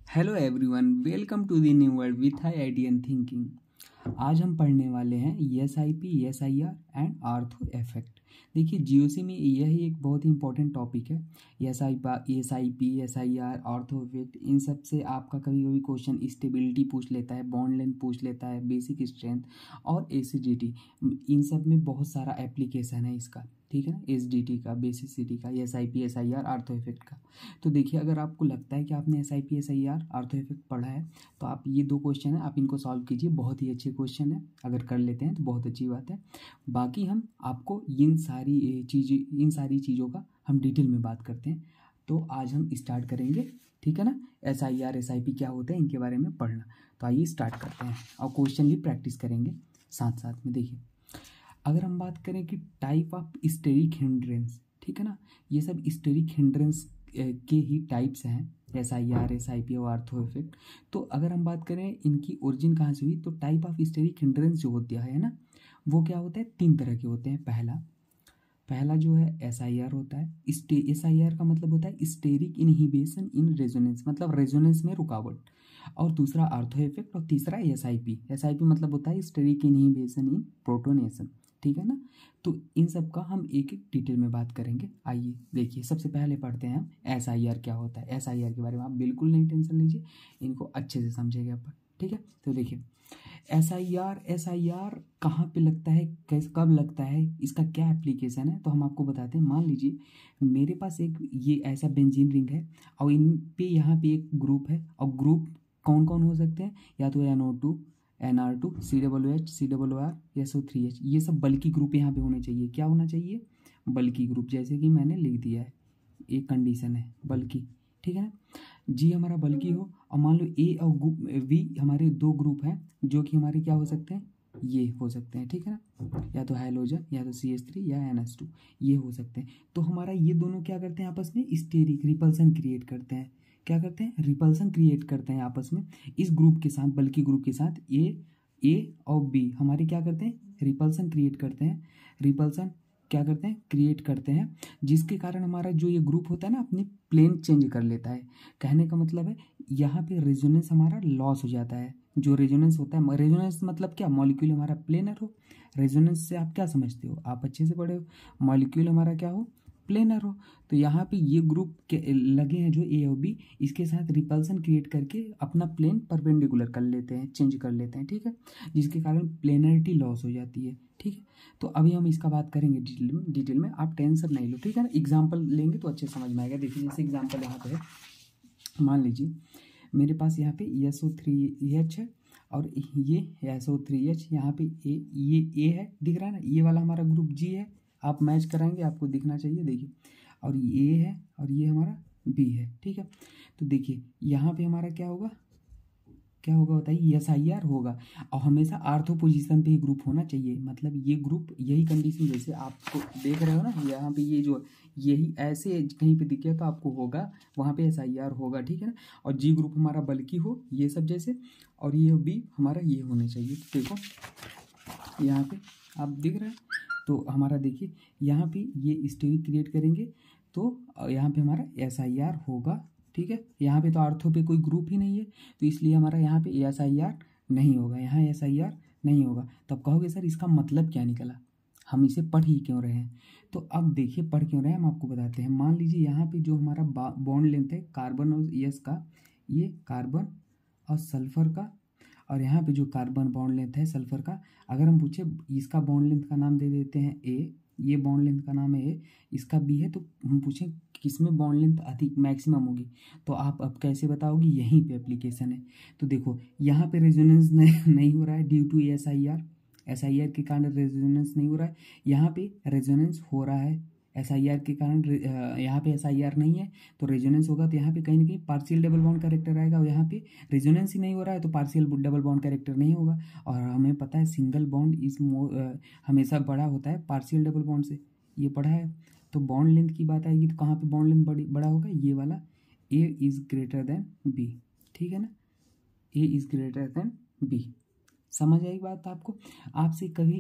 Hello everyone, welcome to the new world with IIT and thinking. आज हम पढ़ने वाले हैं SIP, SIR and ortho effect. देखिए, जीओसी में यही एक बहुत ही इंपॉर्टेंट टॉपिक है। SIP, SIR, आर्थो इफेक्ट, इन सब से आपका कभी कभी क्वेश्चन स्टेबिलिटी पूछ लेता है, बॉन्ड लेंथ पूछ लेता है, बेसिक स्ट्रेंथ और एसिडिटी। इन सब में बहुत सारा एप्लीकेशन है इसका, ठीक है ना। एसडीटी का, बेसिसिटी का, SIP, SIR, आर्थो इफेक्ट का। तो देखिए, अगर आपको लगता है कि आपने SIP, SIR, आर्थो इफेक्ट पढ़ा है तो आप ये दो क्वेश्चन है, आप इनको सॉल्व कीजिए। बहुत ही अच्छे क्वेश्चन है, अगर कर लेते हैं तो बहुत अच्छी बात है। बाकी हम आपको इन सारी चीज़ों का हम डिटेल में बात करते हैं। तो आज हम स्टार्ट करेंगे, ठीक है ना। SIR, SIP क्या होता है, इनके बारे में पढ़ना। तो आइए स्टार्ट करते हैं और क्वेश्चन भी प्रैक्टिस करेंगे साथ साथ में। देखिए, अगर हम बात करें कि टाइप ऑफ स्टेरिक हिंड्रेंस, ठीक है ना, ये सब स्टेरिक हिंड्रेंस के ही टाइप्स हैं, SIR, SIP और आर्थो इफेक्ट। तो अगर हम बात करें इनकी ओरिजिन कहाँ से हुई, तो टाइप ऑफ स्टेरिक हिंड्रेंस जो होता है ना, वो क्या होता है, तीन तरह के होते हैं। पहला जो है SIR होता है। SIR का मतलब होता है स्टेरिक इनहिबिशन इन रेजोनेंस, मतलब रेजोनेंस में रुकावट। और दूसरा आर्थो इफेक्ट, और तीसरा SIP मतलब होता है स्टेरिक इनहिबिशन इन प्रोटोनेशन, ठीक है ना। तो इन सब का हम एक एक डिटेल में बात करेंगे। आइए देखिए, सबसे पहले पढ़ते हैं हम SIR क्या होता है। SIR के बारे में आप बिल्कुल नहीं टेंशन लीजिए, इनको अच्छे से समझेंगे अपन, ठीक है। तो देखिए, SIR कहाँ पे लगता है, कैसे, कब लगता है, इसका क्या एप्लीकेशन है, तो हम आपको बताते हैं। मान लीजिए मेरे पास एक ये ऐसा बेंजीन रिंग है और इन पे यहाँ पे एक ग्रुप है, और ग्रुप कौन कौन हो सकते हैं, या तो NO2, NR2, COOH, COOR, SO3H। ये सब बल्कि ग्रुप यहाँ पे होने चाहिए। क्या होना चाहिए, बल्कि ग्रुप, जैसे कि मैंने लिख दिया है, एक कंडीशन है बल्कि, ठीक है ना। जी हमारा बल्कि हो, और मान लो A और V हमारे दो ग्रुप हैं जो कि हमारे क्या हो सकते हैं, ये हो सकते हैं, ठीक है ना। या तो हाइड्रोजन, या तो CH3 या NH2, ये हो सकते हैं। तो हमारा ये दोनों क्या करते हैं, आपस में स्टेरिक रिपल्सन क्रिएट करते हैं। क्या करते हैं, रिपल्सन क्रिएट करते हैं आपस में। इस ग्रुप के साथ, बल्कि ग्रुप के साथ A और B हमारे क्या करते हैं, रिपल्सन क्रिएट करते हैं। रिपल्सन क्या करते हैं, क्रिएट करते हैं, जिसके कारण हमारा जो ये ग्रुप होता है ना, अपनी प्लेन चेंज कर लेता है। कहने का मतलब है, यहाँ पे रेजोनेंस हमारा लॉस हो जाता है। जो रेजोनेंस होता है, रेजोनेंस मतलब क्या, मॉलिक्यूल हमारा प्लेनर हो। रेजोनेंस से आप क्या समझते हो, आप अच्छे से पढ़े हो, मॉलिक्यूल हमारा क्या हो, प्लेनर हो। तो यहाँ पे ये ग्रुप के लगे हैं जो A और B, इसके साथ रिपल्सन क्रिएट करके अपना प्लेन परपेंडिकुलर कर लेते हैं, चेंज कर लेते हैं, ठीक है, जिसके कारण प्लेनरिटी लॉस हो जाती है, ठीक है। तो अभी हम इसका बात करेंगे डिटेल में, आप टेंशन नहीं लो, ठीक है ना। एग्जाम्पल लेंगे तो अच्छे समझ में आएगा। देखिए, जैसे एग्जाम्पल यहाँ पे है, मान लीजिए मेरे पास यहाँ पे SO3H है, और ये SO3H, यहाँ पे ये A है, दिख रहा है ना, ये वाला हमारा ग्रुप G है। आप मैच कराएंगे, आपको दिखना चाहिए, देखिए। और ये A है, और ये हमारा B है, ठीक है। तो देखिए, यहाँ पे हमारा क्या होगा, क्या होगा बताइए, SIR होगा। और हमेशा आर्थो पोजीशन पे ही ग्रुप होना चाहिए, मतलब ये ग्रुप, यही कंडीशन जैसे आपको देख रहे हो ना, यहाँ पे ये जो, यही ऐसे कहीं पे दिखे तो आपको होगा, वहाँ पे SIR होगा, ठीक है ना। और G ग्रुप हमारा बल्कि हो, ये सब जैसे, और ये B हमारा ये होने चाहिए। तो देखो यहाँ पे आप दिख रहा है, तो हमारा देखिए यहाँ पे ये स्टेरिक क्रिएट करेंगे, तो यहाँ पे हमारा SIR होगा, ठीक है। यहाँ पे तो आर्थो पे कोई ग्रुप ही नहीं है, तो इसलिए हमारा यहाँ पे SIR नहीं होगा, यहाँ SIR नहीं होगा। तब कहोगे सर इसका मतलब क्या निकला, हम इसे पढ़ ही क्यों रहे हैं। तो अब देखिए, पढ़ क्यों रहे हैं हम आपको बताते हैं। मान लीजिए यहाँ पे जो हमारा बॉन्ड लेंथ है कार्बन और S का, ये कार्बन और सल्फर का, और यहाँ पे जो कार्बन बॉन्ड लेंथ है सल्फर का, अगर हम पूछे इसका बॉन्ड लेंथ का नाम दे देते हैं A, ये बॉन्ड लेंथ का नाम है A, इसका B है, तो हम पूछें किसमें बॉन्ड लेंथ अधिक मैक्सिमम होगी, तो आप अब कैसे बताओगे, यहीं पे एप्लीकेशन है। तो देखो यहाँ पे रेजोनेंस नहीं हो रहा है ड्यू टू SIR के कारण रेजोनेंस नहीं हो रहा है। यहाँ पे रेजोनेंस हो रहा है SIR के कारण, यहाँ पे SIR नहीं है तो रेजोनेंस होगा, तो यहाँ पे कहीं ना कहीं पार्शियल डबल बॉन्ड कैरेक्टर आएगा, और यहाँ पे रेजोनेंस ही नहीं हो रहा है तो पार्शियल डबल बॉन्ड कैरेक्टर नहीं होगा। और हमें पता है सिंगल बॉन्ड हमेशा बड़ा होता है पार्शियल डबल बॉन्ड से, ये पढ़ा है। तो बॉन्ड लेंथ की बात आएगी तो कहाँ पे बॉन्ड लेंथ बड़ा होगा, ये वाला A is greater than B, ठीक है ना, A is greater than B, समझ आई बात आपको। आपसे कभी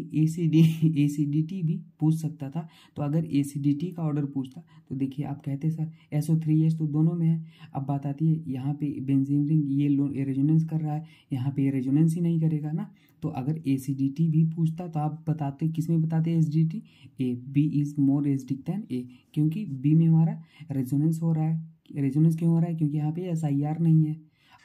एसिडिटी भी पूछ सकता था, तो अगर एसिडिटी का ऑर्डर पूछता तो देखिए आप कहते सर SO3H तो दोनों में है। अब बात आती है यहाँ पे बेंजीन रिंग ये रेजोनेंस कर रहा है, यहाँ पे रेजोनेंस ही नहीं करेगा ना। तो अगर एसिडिटी भी पूछता तो आप बताते किस में बताते acidity, A B is more acidic than A, क्योंकि बी में हमारा रेजोनेंस हो रहा है। रेजोनेंस क्यों हो रहा है, क्योंकि यहाँ पे SIR नहीं है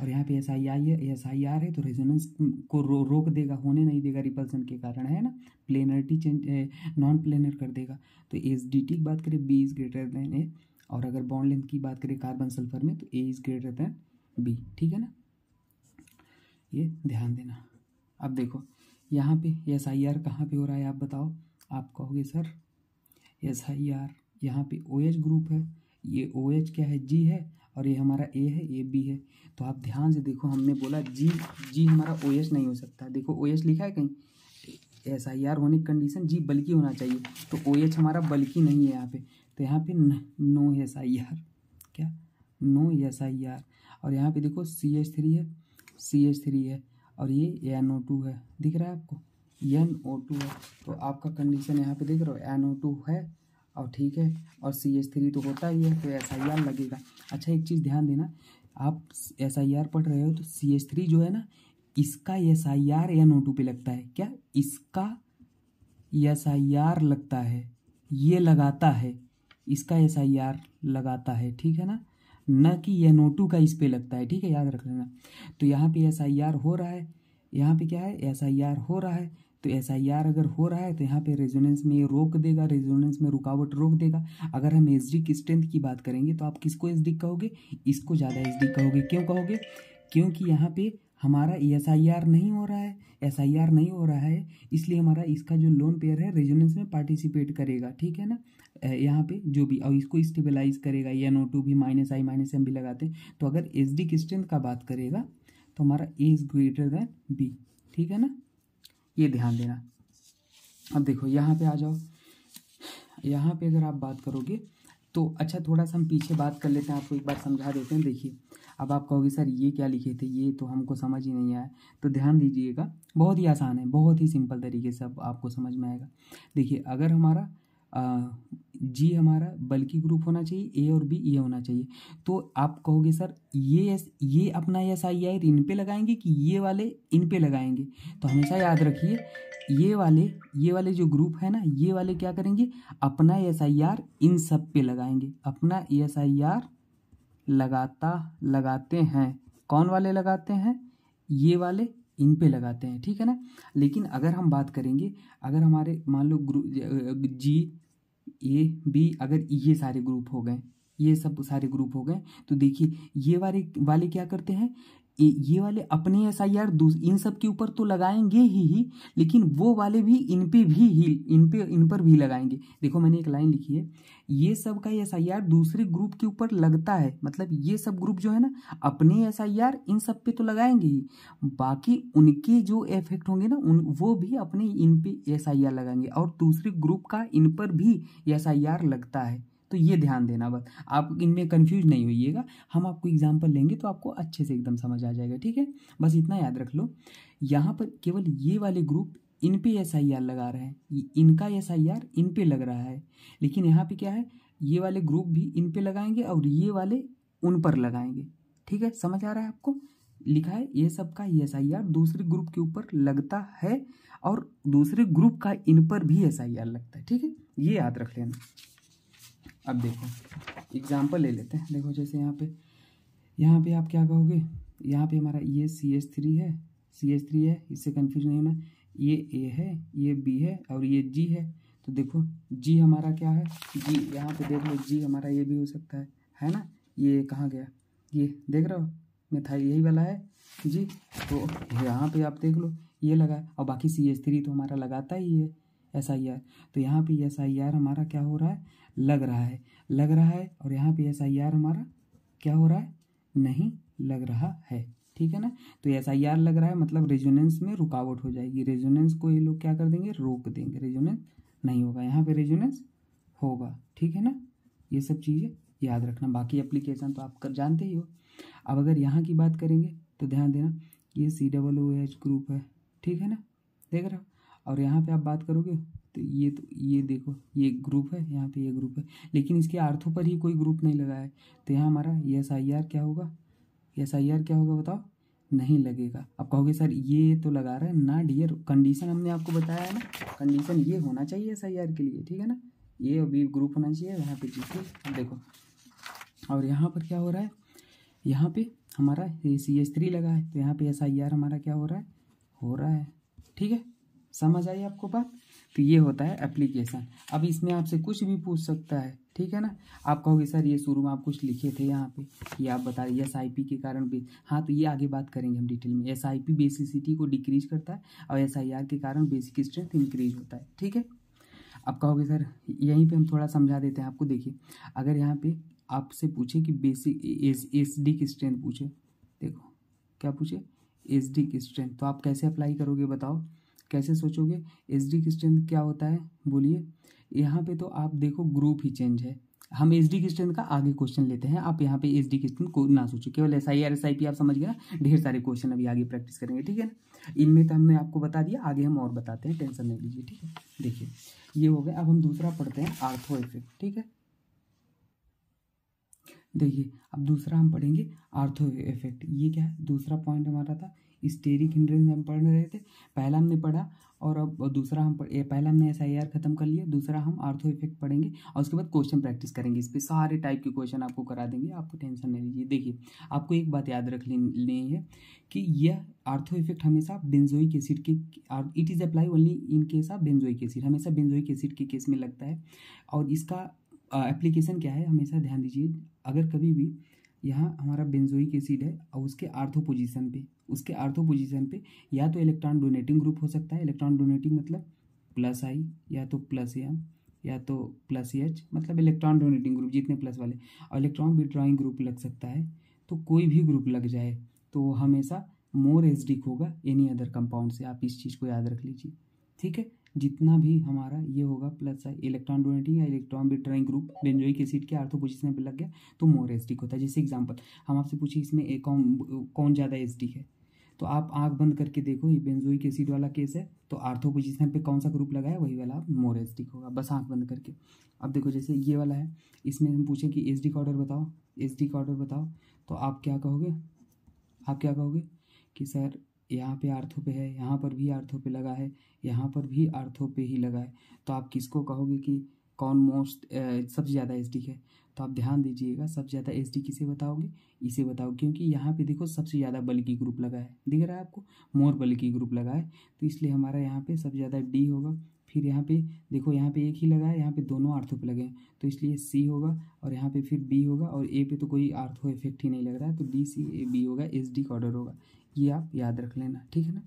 और यहाँ पे SIR है, तो रेजोनेंस को रोक देगा, होने नहीं देगा रिपल्सन के कारण, है ना, प्लेनरिटी चेंज नॉन प्लेनर कर देगा। तो एसिडिटी की बात करें B इज ग्रेटर देन ए, और अगर बॉन्ड लेंथ की बात करें कार्बन सल्फर में तो A is greater than B, ठीक है ना, ये ध्यान देना। अब देखो यहाँ पे SIR कहाँ पे हो रहा है आप बताओ। आप कहोगे सर SIR यहाँ पे OH ग्रुप है, ये OH क्या है G है, और ये हमारा A है, ये B है। तो आप ध्यान से देखो, हमने बोला G हमारा OH नहीं हो सकता, देखो OH लिखा है कहीं, SIR होने की कंडीशन G बल्कि होना चाहिए, तो OH हमारा बल्कि नहीं है यहाँ पे, तो यहाँ पे नो SIR, क्या नो SIR। और यहाँ पे देखो CH3 है और ये NO2 है, दिख रहा है आपको NO2 है, तो आपका कंडीशन यहाँ पे देख रहे हो NO2 है और ठीक है, और CH3 तो होता ही है, तो SIR लगेगा। अच्छा एक चीज़ ध्यान देना, आप SIR पढ़ रहे हो तो CH3 जो है ना, इसका SIR NO2 पे लगता है, क्या इसका SIR लगता है, ये लगाता है, इसका SIR लगाता है, ठीक है ना, न कि NO2 का इस पे लगता है, ठीक है, याद रख लेना। तो यहाँ पे SIR हो रहा है, यहाँ पे क्या है SIR हो रहा है, तो SIR अगर हो रहा है तो यहाँ पे रेजोनेंस में ये रोक देगा, रेजोनेंस में रुकावट रोक देगा। अगर हम एसिडिक स्ट्रेंथ की बात करेंगे तो आप किसको एसिडिक कहोगे, इसको ज़्यादा एसिडिक कहोगे। क्यों कहोगे, क्योंकि यहाँ पे हमारा SIR नहीं हो रहा है, SIR नहीं हो रहा है, इसलिए हमारा इसका जो लोन पेयर है रेजोनेंस में पार्टिसिपेट करेगा, ठीक है ना, यहाँ पे जो भी, और इसको स्टेबलाइज करेगा, NO2 भी -I -M भी लगाते हैं। तो अगर एसिडिक स्ट्रेंथ का बात करेगा तो हमारा A is greater than B, ठीक है ना, ये ध्यान देना। अब देखो यहाँ पे आ जाओ, यहाँ पे अगर आप बात करोगे तो अच्छा थोड़ा सा हम पीछे बात कर लेते हैं, आपको एक बार समझा देते हैं। देखिए अब आप कहोगे सर ये क्या लिखे थे, ये तो हमको समझ ही नहीं आया, तो ध्यान दीजिएगा, बहुत ही आसान है, बहुत ही सिंपल तरीके से अब आपको समझ में आएगा। देखिए अगर हमारा G हमारा बल्कि ग्रुप होना चाहिए, A और B ये होना चाहिए, तो आप कहोगे सर ये अपना SIR इन पे लगाएंगे कि ये वाले इन पे लगाएंगे। तो हमेशा याद रखिए ये वाले जो ग्रुप है ना, ये वाले क्या करेंगे, अपना SIR इन सब पे लगाएंगे, अपना SIR लगाते हैं। कौन वाले लगाते हैं, ये वाले इन पे लगाते हैं, ठीक है ना। लेकिन अगर हम बात करेंगे, अगर हमारे मान लो ग्रुप G A B अगर ये सारे ग्रुप हो गए, ये सब सारे ग्रुप हो गए, तो देखिए ये वाले क्या करते हैं, ये वाले अपने SIR इन सब के ऊपर तो लगाएंगे ही, लेकिन वो वाले भी इन पर भी लगाएंगे। देखो मैंने एक लाइन लिखी है, ये सब का SIR दूसरे ग्रुप के ऊपर लगता है, मतलब ये सब ग्रुप जो है ना अपने SIR इन सब पे तो लगाएंगे ही, बाकी उनके जो इफेक्ट होंगे ना वो भी अपने इन पे SIR लगाएंगे, और दूसरे ग्रुप का इन पर भी SIR लगता है। तो ये ध्यान देना, बस आप इनमें कंफ्यूज नहीं होइएगा, हम आपको एग्जांपल लेंगे तो आपको अच्छे से एकदम समझ आ जाएगा, ठीक है। बस इतना याद रख लो, यहाँ पर केवल ये वाले ग्रुप इन पे SIR लगा रहे हैं, इनका SIR इन पे लग रहा है, लेकिन यहाँ पे क्या है, ये वाले ग्रुप भी इन पे लगाएंगे और ये वाले उन पर लगाएंगे, ठीक है, समझ आ रहा है आपको। लिखा है ये सब का SIR दूसरे ग्रुप के ऊपर लगता है और दूसरे ग्रुप का इन पर भी SIR लगता है, ठीक है, ये याद रख लेना। अब देखो एग्जाम्पल ले लेते हैं, देखो जैसे यहाँ पे आप क्या कहोगे, यहाँ पे हमारा ये CH3 है, इससे कंफ्यूज नहीं होना, ये A है, ये B है और ये G है। तो देखो G हमारा क्या है, G यहाँ पे देख लो, G हमारा ये भी हो सकता है ना, ये कहाँ गया, ये देख रहे हो मिथाइल यही वाला है G, तो यहाँ पे आप देख लो ये लगा है, और बाकी CH3 तो हमारा लगाता ही है SIR, तो यहाँ पे SIR हमारा क्या हो रहा है, लग रहा है, और यहाँ पे SIR हमारा क्या हो रहा है, नहीं लग रहा है, ठीक है ना। तो SIR लग रहा है मतलब रेजोनेंस में रुकावट हो जाएगी, रेजोनेंस को ये लोग क्या कर देंगे, रोक देंगे, रेजोनेंस नहीं होगा, यहाँ पे रेजोनेंस होगा, ठीक है ना। ये सब चीज़ें याद रखना, बाकी एप्लीकेशन तो आप कर जानते ही हो। अब अगर यहाँ की बात करेंगे तो ध्यान देना, ये COOH ग्रुप है, ठीक है ना, देख रहे हो। और यहाँ पे आप बात करोगे तो ये देखो ये ग्रुप है, यहाँ पे ये ग्रुप है, लेकिन इसके आर्थो पर ही कोई ग्रुप नहीं लगा है। तो यहाँ हमारा एस आई आर क्या होगा, एस आई आर क्या होगा बताओ, नहीं लगेगा। अब कहोगे सर ये तो लगा रहा है ना डियर, कंडीशन हमने आपको बताया है ना, कंडीशन ये होना चाहिए एस आई आर के लिए, ठीक है ना, ये अभी ग्रुप होना चाहिए यहाँ पे जी। ठीक देखो, और यहाँ पर क्या हो रहा है, यहाँ पे हमारा CH3 लगा है, तो यहाँ पे SIR हमारा क्या हो रहा है, ठीक है, समझ आई आपको बात। तो ये होता है एप्लीकेशन। अब इसमें आपसे कुछ भी पूछ सकता है, ठीक है ना। आप कहोगे सर ये शुरू में आप कुछ लिखे थे यहाँ पे, ये आप बता रहे SIP के कारण हाँ, तो ये आगे बात करेंगे हम डिटेल में। SIP बेसिसिटी को डिक्रीज करता है और SIR के कारण बेसिक स्ट्रेंथ इंक्रीज होता है, ठीक है। अब कहोगे सर यहीं पे हम थोड़ा समझा देते हैं आपको। देखिए अगर यहाँ पे आपसे पूछे कि बेसिक SD की स्ट्रेंथ पूछे, देखो क्या पूछे, SD की स्ट्रेंथ, तो आप कैसे अप्लाई करोगे बताओ, कैसे सोचोगे। SD की स्ट्रेंथ क्या होता है बोलिए। यहाँ पे तो आप देखो ग्रुप ही चेंज है, हम SD की स्ट्रेंथ का आगे क्वेश्चन लेते हैं। आप यहाँ पे SD की स्ट्रेंथ को ना सोचो, केवल SIR SIP आप समझ गए ना, ढेर सारे क्वेश्चन अभी आगे प्रैक्टिस करेंगे, ठीक है ना। इनमें तो हमने आपको बता दिया, आगे हम और बताते हैं, टेंशन नहीं लीजिए, ठीक है। देखिए ये हो गया। अब हम दूसरा पढ़ते हैं आर्थो इफेक्ट, ठीक है। देखिए अब दूसरा हम पढ़ेंगे आर्थो इफेक्ट। ये क्या है, दूसरा पॉइंट हमारा था स्टेरिक हिंड्रेंस हम पढ़ रहे थे, पहला हमने पढ़ा और अब दूसरा हम पहला हमने SIR खत्म कर लिया, दूसरा हम आर्थो इफेक्ट पढ़ेंगे और उसके बाद क्वेश्चन प्रैक्टिस करेंगे। इस पे सारे टाइप के क्वेश्चन आपको करा देंगे, आपको टेंशन नहीं लीजिए। देखिए आपको एक बात याद रख लेनी है कि यह आर्थो इफेक्ट हमेशा बेंजोइक एसिड के, it is apply only in case of benzoic acid, हमेशा बेंजोइक एसिड के केस में लगता है। और इसका एप्लीकेशन क्या है, हमेशा ध्यान दीजिए। अगर कभी भी यहाँ हमारा बेंजोइक एसिड है और उसके आर्थो पोजीशन पे या तो इलेक्ट्रॉन डोनेटिंग ग्रुप हो सकता है, इलेक्ट्रॉन डोनेटिंग मतलब +I या तो +M या तो +H, मतलब इलेक्ट्रॉन डोनेटिंग ग्रुप जितने प्लस वाले, और इलेक्ट्रॉन विड्रॉइंग ग्रुप लग सकता है। तो कोई भी ग्रुप लग जाए तो हमेशा मोर एसिडिक होगा एनी अदर कंपाउंड से, आप इस चीज़ को याद रख लीजिए, ठीक है। जितना भी हमारा ये होगा +I इलेक्ट्रॉन डोनेटिंग या electron withdrawing group benzoic acid के आर्थो पोजीशन पे लग गया तो मोर एसिडिक होता है। जैसे एग्जांपल हम आपसे पूछे इसमें कौन ज़्यादा एसिडिक है, तो आप आंख बंद करके देखो, ये बेंजोइक एसिड वाला केस है तो आर्थो पोजीशन पे कौन सा ग्रुप लगा है वही वाला आप मोर एसिडिक होगा, बस आंख बंद करके। अब देखो जैसे ये वाला है, इसमें हम पूछें कि एसिडिक ऑर्डर बताओ, एसिडिक ऑर्डर बताओ, तो आप क्या कहोगे कि सर यहाँ पे आर्थो पे है, यहाँ पर भी आर्थो पे लगा है, यहाँ पर भी आर्थो पे ही लगा है, तो आप किसको कहोगे कि कौन सबसे ज़्यादा एसिडिक है। तो आप ध्यान दीजिएगा, सबसे ज़्यादा एसिडिक किसे बताओगे, इसे बताओ, क्योंकि यहाँ पे देखो सबसे ज़्यादा बल्कि ग्रुप लगा है, दिख रहा है आपको, मोर बल्कि ग्रुप लगा है, तो इसलिए हमारा यहाँ पे सबसे ज़्यादा D होगा। फिर यहाँ पे देखो, यहाँ पे एक ही लगा है, यहाँ पे दोनों आर्थो पे लगे हैं तो इसलिए C होगा, और यहाँ पे फिर B होगा, और A पे तो कोई आर्थो इफेक्ट ही नहीं लग रहा है तो DCAB होगा, एसिडिक ऑर्डर होगा। ये आप याद रख लेना, ठीक है ना।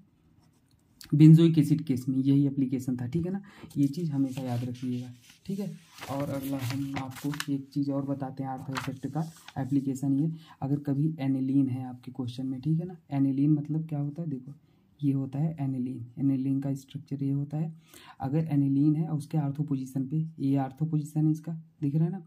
बेंजोइक एसिड केस में यही एप्लीकेशन था, ठीक है ना, ये चीज़ हमेशा याद रखिएगा, ठीक है। और अगला हम आपको एक चीज़ और बताते हैं आर्थो इफेक्ट का एप्लीकेशन। ये अगर कभी एनिलीन है आपके क्वेश्चन में, ठीक है ना, एनिलीन मतलब क्या होता है, देखो ये होता है एनिलीन, एनिलीन का स्ट्रक्चर ये होता है। अगर एनिलीन है और उसके आर्थो पोजीशन पे, ये आर्थो पोजीशन है इसका, दिख रहा है ना,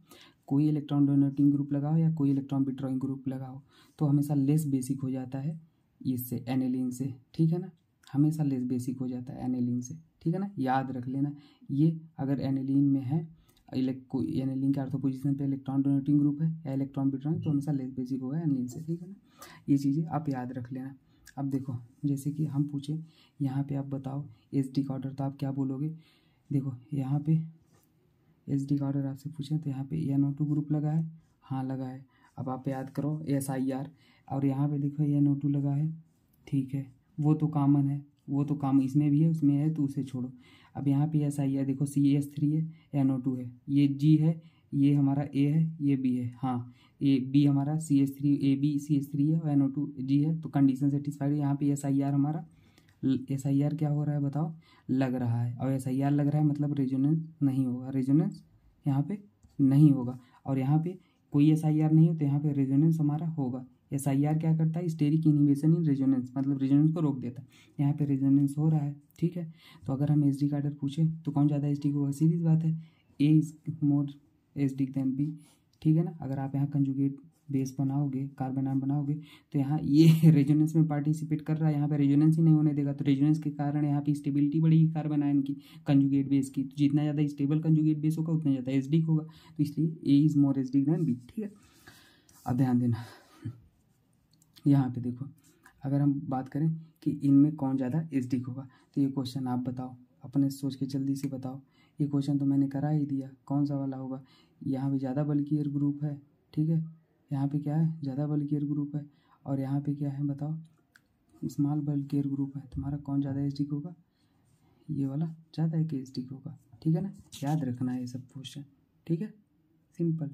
कोई इलेक्ट्रॉन डोनेटिंग ग्रुप लगाओ या कोई इलेक्ट्रॉन विड्रॉइंग ग्रुप लगाओ तो हमेशा लेस बेसिक हो जाता है इससे, एनिलीन से, ठीक है ना, हमेशा लेस बेसिक हो जाता है एनिलीन से, ठीक है ना, याद रख लेना। ये अगर एनिलीन में है, एनिलीन के आर्थो पोजीशन पे इलेक्ट्रॉन डोनेटिंग ग्रुप है या इलेक्ट्रॉन विड्रॉइंग, तो हमेशा लेस बेसिक होगा एनिलीन से, ठीक है ना, ये चीज़ें आप याद रख लेना। अब देखो जैसे कि हम पूछे यहाँ पे आप बताओ एसिडिक ऑर्डर, तो आप क्या बोलोगे, देखो यहाँ पे एसिडिक ऑर्डर आपसे पूछे तो यहाँ पे NO2 ग्रुप लगा है, हाँ लगा है। अब आप याद करो SIR, और यहाँ पे देखो NO2 लगा है, ठीक है, वो तो कॉमन है, वो तो कॉमन इसमें भी है उसमें है तो उसे छोड़ो। अब यहाँ पे SIR देखो CH3 है, NO2 है, ये G है, ये हमारा A है, ये B है, हाँ ये B हमारा CH3 AB CH3 है और NO2 G है, तो कंडीशन सेटिस्फाइड है। यहाँ पे SIR हमारा, SIR क्या हो रहा है बताओ, लग रहा है, और SIR लग रहा है मतलब रेजोनेंस नहीं होगा, रेजोनेंस यहाँ पे नहीं होगा, और यहाँ पे कोई SIR नहीं हो तो यहाँ पे रेजोनेंस हमारा होगा। SIR क्या करता है, स्टेरिक इनहिबिशन इन रेजोनेंस, मतलब रेजोनेंस को रोक देता है, यहाँ पे रेजोनेंस हो रहा है, ठीक है। तो अगर हम एसिडिक ऑर्डर पूछे तो कौन ज़्यादा एसिडिक होगा, सीधी बात है A is more acidic then B, ठीक है ना। अगर आप यहाँ कंजुगेट बेस बनाओगे, कार्बन आयन बनाओगे, तो यहाँ ये रेजोनेंस में पार्टिसिपेट कर रहा है, यहाँ पे रेजोनेंस ही नहीं होने देगा, तो रेजोनेंस के कारण यहाँ पे स्टेबिलिटी बढ़ेगी कार्बन आयन की, कंजुगेट बेस की। तो जितना ज़्यादा स्टेबल कंजुगेट बेस होगा उतना ज़्यादा एसिडिक होगा, तो इसलिए A is more acidic than B. ठीक है, अब ध्यान देना, यहाँ पे देखो, अगर हम बात करें कि इनमें कौन ज़्यादा एसिडिक होगा, तो ये क्वेश्चन आप बताओ, अपने सोच के जल्दी से बताओ। ये क्वेश्चन तो मैंने करा ही दिया, कौन सा वाला होगा। यहाँ पे ज़्यादा बल्कियर ग्रुप है, ठीक है, यहाँ पे क्या है, ज़्यादा बल्कियर ग्रुप है, और यहाँ पे क्या है बताओ, स्मॉल बल्कियर ग्रुप है। तुम्हारा कौन ज़्यादा एसिडिक होगा, ये वाला ज़्यादा एसिडिक होगा। ठीक है ना, याद रखना है ये सब क्वेश्चन। ठीक है, सिंपल।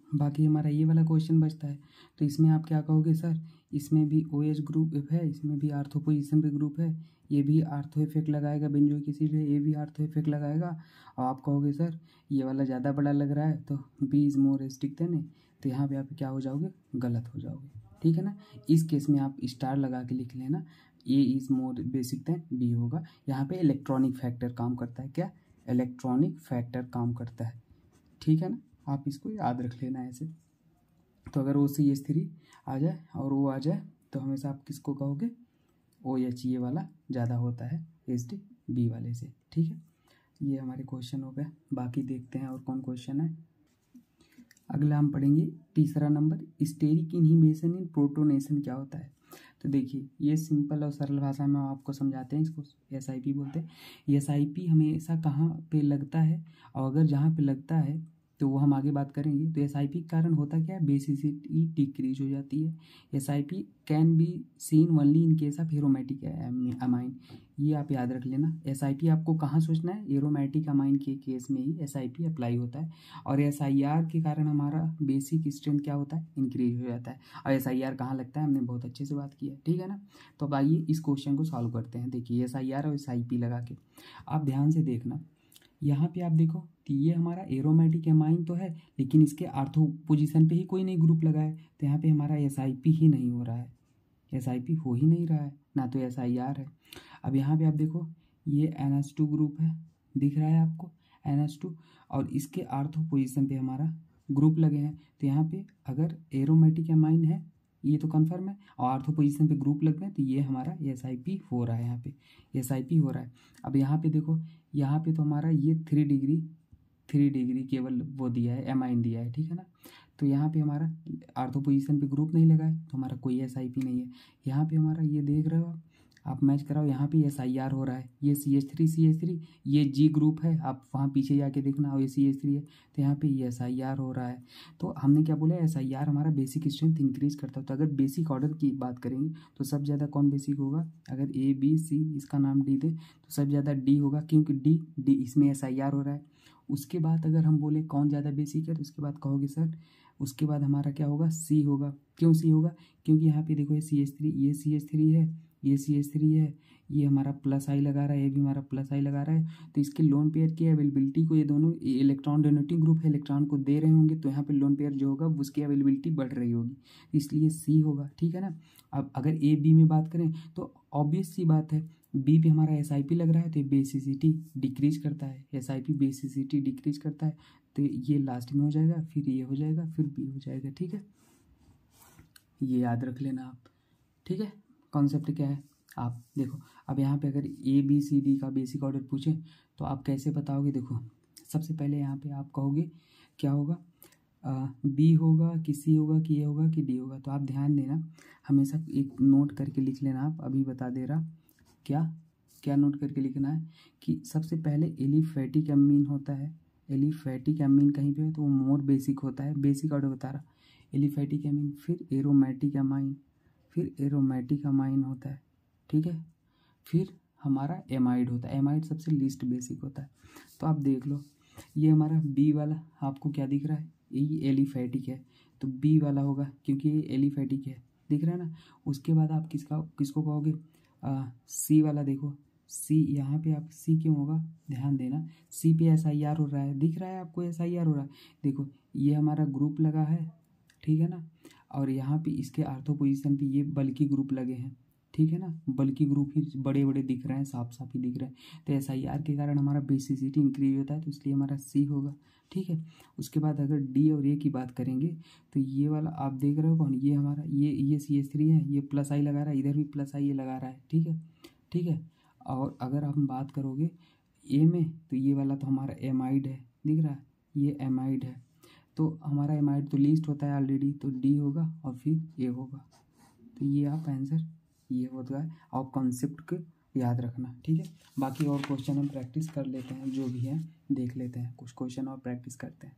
बाकी हमारा ये वाला क्वेश्चन बचता है, तो इसमें आप क्या कहोगे, सर इसमें भी OH ग्रुप है, इसमें भी आर्थो पोजीशन पे ग्रुप है, ये भी आर्थो इफेक्ट लगाएगा, बेंजोइक एसिड है, ये भी आर्थो इफेक्ट लगाएगा, और आप कहोगे सर ये वाला ज़्यादा बड़ा लग रहा है तो B is more acidic than A, तो यहाँ पे आप क्या हो जाओगे, गलत हो जाओगे। ठीक है ना, इस केस में आप स्टार लगा के लिख लेना, A is more basic than B होगा। यहाँ पे इलेक्ट्रॉनिक फैक्टर काम करता है, क्या, इलेक्ट्रॉनिक फैक्टर काम करता है। ठीक है ना, आप इसको याद रख लेना ऐसे। तो अगर OCH3 आ जाए और वो आ जाए तो हमेशा आप किसको कहोगे, OH ये वाला ज़्यादा होता है एसिडिक बी वाले से। ठीक है, ये हमारे क्वेश्चन हो गए। बाकी देखते हैं और कौन क्वेश्चन है। अगला हम पढ़ेंगे तीसरा नंबर, स्टेरिक इनहिबिशन इन प्रोटोनेशन क्या होता है। तो देखिए, ये सिंपल और सरल भाषा में आपको समझाते हैं, इसको SIP बोलते हैं। SIP हमेशा कहाँ पे लगता है, और अगर जहाँ पे लगता है तो वो हम आगे बात करेंगे। तो SIP के कारण होता क्या है, बेसिसिटी डिक्रीज हो जाती है। SIP can be seen only in case of aromatic amine, ये आप याद रख लेना। SIP आपको कहाँ सोचना है, एरोमेटिक अमाइन के केस में ही SIP अप्लाई होता है। और SIR के कारण हमारा बेसिक स्ट्रेंथ क्या होता है, इंक्रीज हो जाता है। और SIR कहाँ लगता है, हमने बहुत अच्छे से बात की है। ठीक है ना, तो अब आइए इस क्वेश्चन को सॉल्व करते हैं। देखिए SIR और SIP लगा के आप ध्यान से देखना, यहाँ पे आप देखो कि ये हमारा एरोमेटिक एमाइन तो है, लेकिन इसके आर्थो पोजीशन पे ही कोई नहीं ग्रुप लगा है, तो यहाँ पे हमारा SIP ही नहीं हो रहा है, SIP हो ही नहीं रहा है, ना तो SIR है। अब यहाँ पे आप देखो, ये NH2 ग्रुप है, दिख रहा है आपको NH2, और इसके आर्थो पोजीशन पे हमारा ग्रुप लगे हैं, तो यहाँ पे अगर एरोमेटिक एमाइन है ये तो कन्फर्म है, और आर्थो पोजीशन पे ग्रुप लग गए, तो ये हमारा SIP हो रहा है, यहाँ पे SIP हो रहा है। अब यहाँ पे देखो, यहाँ पे तो हमारा ये 3 डिग्री केवल वो दिया है, एमाइन दिया है। ठीक है ना, तो यहाँ पे हमारा आर्थो पोजीशन पे ग्रुप नहीं लगा है, तो हमारा कोई SIP नहीं है। यहाँ पे हमारा ये देख रहे हो आप मैच कराओ, यहाँ पे SIR हो रहा है, ये CH3 ये G ग्रुप है, आप वहाँ पीछे जाके देखना, और ये CH3 है, तो यहाँ पे ये SIR हो रहा है। तो हमने क्या बोला, SIR हमारा बेसिक स्ट्रेंथ इंक्रीज करता है। तो अगर बेसिक ऑर्डर की बात करेंगे तो सबसे ज़्यादा कौन बेसिक होगा, अगर ABC इसका नाम D दे तो सबसे ज़्यादा D होगा, क्योंकि D इसमें SIR हो रहा है। उसके बाद अगर हम बोले कौन ज़्यादा बेसिक है, तो उसके बाद कहोगे सर उसके बाद हमारा क्या होगा, C होगा। क्यों C होगा, क्योंकि यहाँ पे देखो ये CH3 है, ये CH3 है, ये हमारा प्लस आई लगा रहा है, ये भी हमारा प्लस आई लगा रहा है, तो इसके लोन पेयर की अवेलेबिलिटी को, ये दोनों इलेक्ट्रॉन डोनेटिंग ग्रुप है, इलेक्ट्रॉन को दे रहे होंगे, तो यहाँ पे लोन पेयर जो होगा उसकी अवेलेबिलिटी बढ़ रही होगी, इसलिए C होगा। ठीक है ना, अब अगर AB में बात करें तो ऑब्वियस सी बात है, B पे हमारा SIP लग रहा है, तो ये बेसिसिटी डिक्रीज करता है, SIP बेसिसिटी डिक्रीज करता है, तो ये लास्ट में हो जाएगा, फिर ये हो जाएगा, फिर B हो जाएगा। ठीक है, ये याद रख लेना आप। ठीक है, कॉन्सेप्ट क्या है आप देखो। अब यहाँ पे अगर ABCD का बेसिक ऑर्डर पूछे तो आप कैसे बताओगे, देखो सबसे पहले यहाँ पे आप कहोगे क्या होगा, B होगा कि C होगा कि A होगा कि D होगा। तो आप ध्यान देना, हमेशा एक नोट करके लिख लेना, आप अभी बता दे रहा क्या नोट करके लिखना है कि सबसे पहले एलिफैटिक अमीन होता है, एलिफैटिक अमीन कहीं पे है तो वो मोर बेसिक होता है, बेसिक ऑर्डर बता रहा, एलिफैटिक अमीन, फिर एरोमेटिक अमाइन, फिर एरोमेटिक अमाइन होता है। ठीक है, फिर हमारा एमाइड होता है, एमाइड सबसे लीस्ट बेसिक होता है। तो आप देख लो, ये हमारा B वाला आपको क्या दिख रहा है, ये एलिफैटिक है, तो B वाला होगा क्योंकि ये एलिफैटिक है, दिख रहा है ना। उसके बाद आप किसको कहोगे, C वाला, देखो C, यहाँ पे आप C क्यों होगा, ध्यान देना, C पे SIR हो रहा है, दिख रहा है आपको SIR हो रहा है, देखो ये हमारा ग्रुप लगा है, ठीक है ना, और यहाँ पे इसके आर्थो पोजीशन पे ये बल्कि ग्रुप लगे हैं, ठीक है ना, बल्कि ग्रुप ही बड़े बड़े दिख रहे हैं, साफ साफ ही दिख रहे हैं, तो SIR के कारण हमारा बेसिसिटी इंक्रीज होता है, तो इसलिए हमारा C होगा। ठीक है। उसके बाद अगर डी और ए की बात करेंगे तो ये वाला आप देख रहे हो कौन, ये हमारा ये CH3 है, ये प्लस आई लगा रहा है, इधर भी प्लस आई ये लगा रहा है, ठीक है, ठीक है। और अगर हम बात करोगे ए में तो ये वाला तो हमारा एमाइड है, दिख रहा है, ये एमाइड है, तो हमारा एमाइड तो लीस्ट होता है ऑलरेडी, तो डी होगा और फिर ए होगा। तो ये आप आंसर ये होता है, और कॉन्सेप्ट को याद रखना, ठीक है। बाकी और क्वेश्चन हम प्रैक्टिस कर लेते हैं, जो भी है देख लेते हैं, कुछ क्वेश्चन और प्रैक्टिस करते हैं।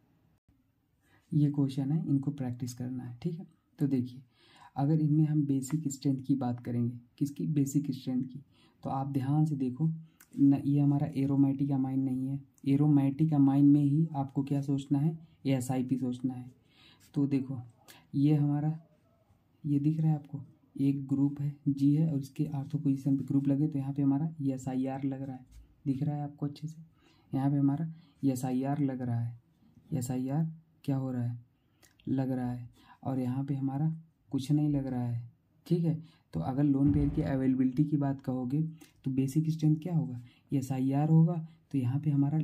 ये क्वेश्चन है, इनको प्रैक्टिस करना है, ठीक है। तो देखिए, अगर इनमें हम बेसिक स्ट्रेंथ की बात करेंगे, किसकी, बेसिक स्ट्रेंथ की, तो आप ध्यान से देखो न, ये हमारा एरोमेटिक अमाइन नहीं है, एरोमेटिक अमाइन में ही आपको क्या सोचना है, SIP सोचना है। तो देखो ये हमारा, ये दिख रहा है आपको, एक ग्रुप है G है और इसके आर्थो पोजीशन पे ग्रुप लगे, तो यहाँ पे हमारा SIR लग रहा है, दिख रहा है आपको अच्छे से, यहाँ पे हमारा SIR लग रहा है, SIR क्या हो रहा है, लग रहा है, और यहाँ पे हमारा कुछ नहीं लग रहा है, ठीक है। तो अगर लोन पेयर की अवेलेबिलिटी की बात कहोगे तो बेसिक स्ट्रेंथ क्या होगा, SIR होगा, तो यहाँ पे हमारा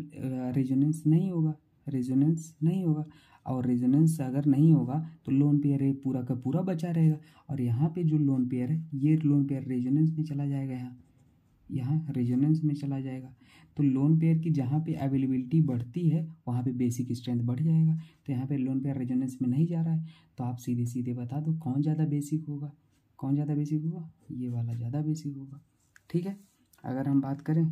रेजोनेंस नहीं होगा, रेजोनेंस नहीं होगा, और रेजोनेंस अगर नहीं होगा तो लोन पेयर है पूरा का पूरा बचा रहेगा, और यहाँ पे जो लोन पेयर है ये लोन पेयर रेजोनेंस में चला जाएगा, यहाँ रेजोनेंस में चला जाएगा। तो लोन पेयर की जहाँ पे अवेलेबिलिटी बढ़ती है वहाँ पे बेसिक स्ट्रेंथ बढ़ जाएगा, तो यहाँ पे लोन पेयर रेजोनेंस में नहीं जा रहा है, तो आप सीधे सीधे बता दो कौन ज़्यादा बेसिक होगा, कौन ज़्यादा बेसिक होगा, ये वाला ज़्यादा बेसिक होगा, ठीक है। अगर हम बात करें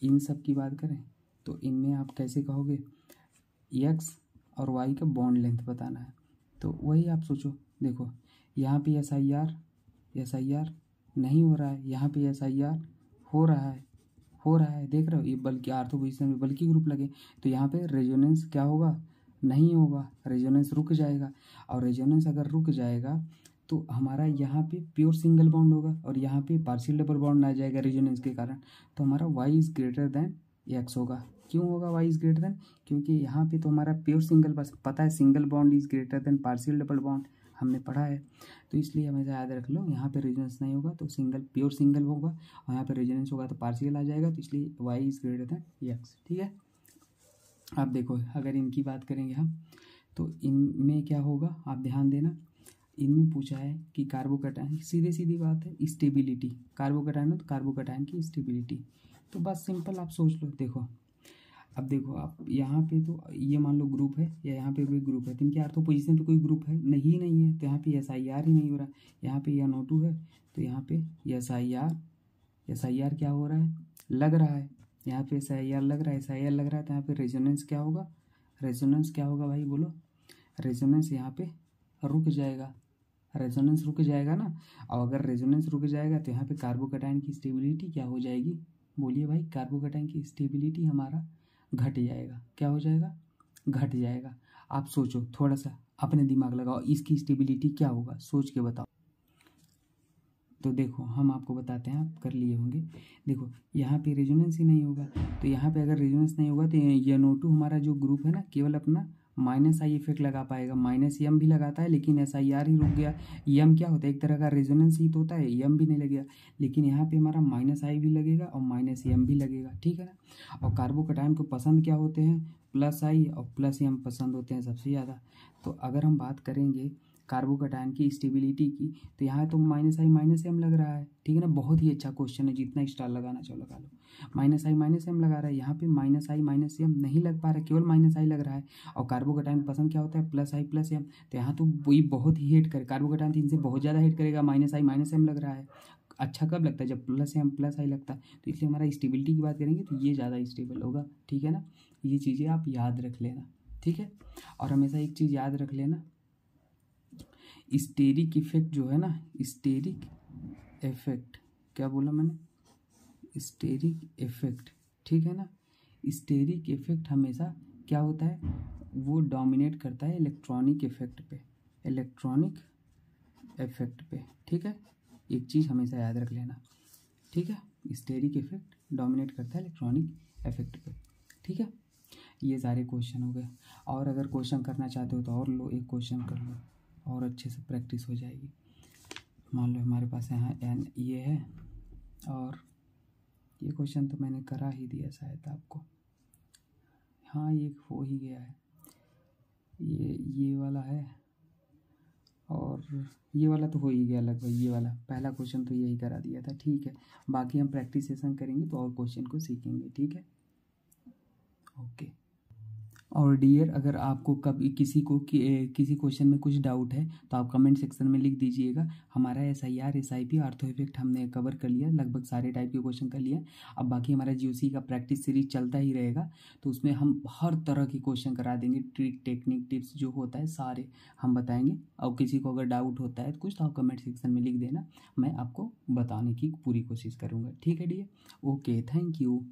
इन सब की बात करें तो इनमें आप कैसे कहोगे, एक्स और वाई का बॉन्ड लेंथ बताना है, तो वही आप सोचो, देखो यहाँ पे SIR नहीं हो रहा है, यहाँ पे SIR हो रहा है, देख रहे हो, ये बल्कि आर्थो पोजीशन में बल्कि ग्रुप लगे, तो यहाँ पे रेजोनेंस क्या होगा, नहीं होगा, रेजोनेंस रुक जाएगा, और रेजोनेंस अगर रुक जाएगा तो हमारा यहाँ पे प्योर सिंगल बॉन्ड होगा, और यहाँ पे पार्शियल डबल बॉन्ड आ जाएगा रेजोनेंस के कारण, तो हमारा y is greater than x होगा। क्यों होगा y इज़ ग्रेटर देन, क्योंकि यहाँ पे तो हमारा प्योर सिंगल, बस पता है single bond is greater than partial double bond, हमने पढ़ा है, तो इसलिए हमेशा याद रख लो, यहाँ पे रेजोनेंस नहीं होगा तो सिंगल प्योर सिंगल होगा, और यहाँ पे रेजोनेंस होगा तो पार्शियल आ जाएगा, तो इसलिए y is greater than x, ठीक है। अब देखो अगर इनकी बात करेंगे हम तो इनमें क्या होगा, आप ध्यान देना, इनमें पूछा है कि कार्बोकैटायन, सीधे सीधी बात है, स्टेबिलिटी, कार्बोकैटायन हो तो कार्बोकैटायन की स्टेबिलिटी, तो बस सिंपल आप सोच लो। देखो अब देखो आप यहाँ पे तो ये मान लो ग्रुप है, या यहाँ पे भी ग्रुप है, तो इनके आर्थो पोजीशन पे कोई ग्रुप है नहीं है, तो यहाँ पे SIR ही नहीं हो रहा, यहाँ पे NO2 है, तो यहाँ पे SIR क्या हो रहा है, लग रहा है, यहाँ पे SIR लग रहा है, SIR लग रहा है, तो यहाँ पे रेजोनेंस क्या होगा, रेजोनेंस क्या होगा भाई बोलो, रेजोनेंस यहाँ पे रुक जाएगा, रेजोनेंस रुक जाएगा ना, और अगर रेजोनेंस रुक जाएगा तो यहाँ पे कार्बोकैटायन की स्टेबिलिटी क्या हो जाएगी, बोलिए भाई, कार्बोकैटायन की स्टेबिलिटी हमारा घट जाएगा, क्या हो जाएगा, घट जाएगा। आप सोचो थोड़ा सा अपने दिमाग लगाओ, इसकी स्टेबिलिटी क्या होगा, सोच के बताओ। तो देखो हम आपको बताते हैं, आप कर लिए होंगे, देखो यहाँ पे रेजोनेंस ही नहीं होगा, तो यहाँ पे अगर रेजोनेंस नहीं होगा तो NO2 हमारा जो ग्रुप है ना केवल अपना -I इफेक्ट लगा पाएगा, -M भी लगाता है लेकिन SIR ही रुक गया, M क्या होता है, एक तरह का रेजोनेंस ही तो होता है, M भी नहीं लगेगा, लेकिन यहाँ पे हमारा -I भी लगेगा और -M भी लगेगा, ठीक है ना। और कार्बोकैटायन को पसंद क्या होते हैं, +I और +M पसंद होते हैं सबसे ज़्यादा। तो अगर हम बात करेंगे कार्बोकैटायन की स्टेबिलिटी की, तो यहाँ तो -I -M लग रहा है, ठीक है ना, बहुत ही अच्छा क्वेश्चन है, जितना स्टार लगाना चाहो लगा लो, -I -M लगा रहा है, यहाँ पे -I -M नहीं लग पा रहा है, केवल -I लग रहा है, और कार्बोकैटायन पसंद क्या होता है, +I +M, तो यहाँ तो वही बहुत ही हेट करे, कार्बोकैटायन तो इनसे बहुत ज़्यादा हेट करेगा, -I -M लग रहा है, अच्छा कब लगता है, जब +M +I लगता है, तो इसलिए हमारा स्टेबिलिटी की बात करेंगे तो ये ज़्यादा स्टेबल होगा, ठीक है ना। ये चीज़ें आप याद रख लेना, ठीक है। और हमेशा एक चीज़ याद रख लेना, स्टेरिक इफेक्ट जो है ना, स्टेरिक इफेक्ट, क्या बोला मैंने, स्टेरिक इफेक्ट, ठीक है ना, स्टेरिक इफेक्ट हमेशा क्या होता है, वो डोमिनेट करता है इलेक्ट्रॉनिक इफेक्ट पे, इलेक्ट्रॉनिक इफेक्ट पे, ठीक है, एक चीज़ हमेशा याद रख लेना, ठीक है, स्टेरिक इफेक्ट डोमिनेट करता है इलेक्ट्रॉनिक इफेक्ट पे, ठीक है। ये सारे क्वेश्चन हो गए, और अगर क्वेश्चन करना चाहते हो तो और लो, एक क्वेश्चन कर लो और अच्छे से प्रैक्टिस हो जाएगी। मान लो हमारे पास यहाँ N ये है, और ये क्वेश्चन तो मैंने करा ही दिया शायद आपको, हाँ ये हो ही गया है, ये वाला है, और ये वाला तो हो ही गया लगभग। ये वाला पहला क्वेश्चन तो यही करा दिया था। ठीक है, बाकी हम प्रैक्टिस सेशन करेंगे तो और क्वेश्चन को सीखेंगे। ठीक है, ओके। और डियर, अगर आपको कभी किसी क्वेश्चन में कुछ डाउट है तो आप कमेंट सेक्शन में लिख दीजिएगा। हमारा SIR, SIP, आर्थो इफेक्ट हमने कवर कर लिया, लगभग सारे टाइप के क्वेश्चन कर लिया। अब बाकी हमारा GOC का प्रैक्टिस सीरीज चलता ही रहेगा, तो उसमें हम हर तरह की क्वेश्चन करा देंगे। ट्रिक, टेक्निक, टिप्स जो होता है सारे हम बताएंगे। और किसी को अगर डाउट होता है कुछ, तो आप कमेंट सेक्शन में लिख देना, मैं आपको बताने की पूरी कोशिश करूँगा। ठीक है डियर, ओके, थैंक यू।